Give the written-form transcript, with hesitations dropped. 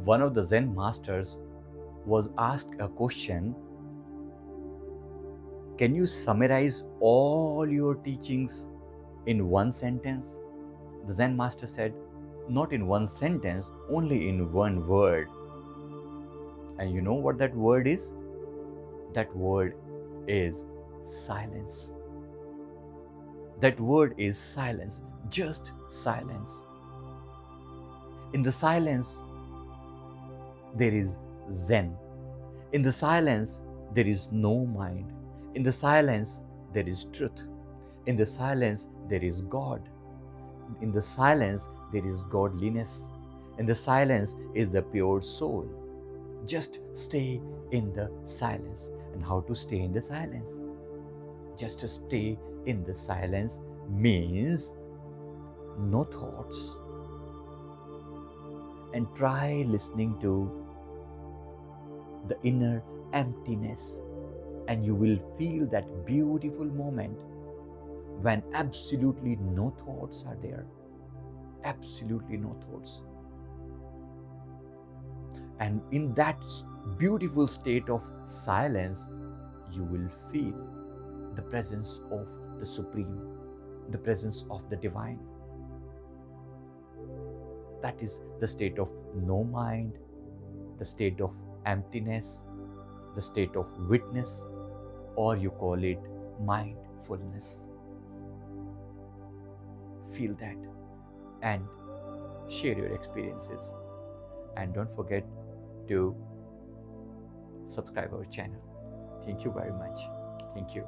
one of the Zen masters was asked a question, can you summarize all your teachings in one sentence? The Zen master said, not in one sentence, only in one word. And you know what that word is? That word is silence. That word is silence, just silence. In the silence, there is Zen. In the silence, there is no mind. In the silence, there is truth. In the silence, there is God. In the silence, there is godliness. In the silence is the pure soul. Just stay in the silence. And how to stay in the silence? Just to stay in the silence means no thoughts. And try listening to the inner emptiness, and you will feel that beautiful moment when absolutely no thoughts are there. Absolutely no thoughts. And in that beautiful state of silence, you will feel the presence of the Supreme, the presence of the Divine. That is the state of no mind, the state of emptiness, the state of witness, or you call it mindfulness. Feel that and share your experiences. And don't forget to subscribe our channel. Thank you very much. Thank you.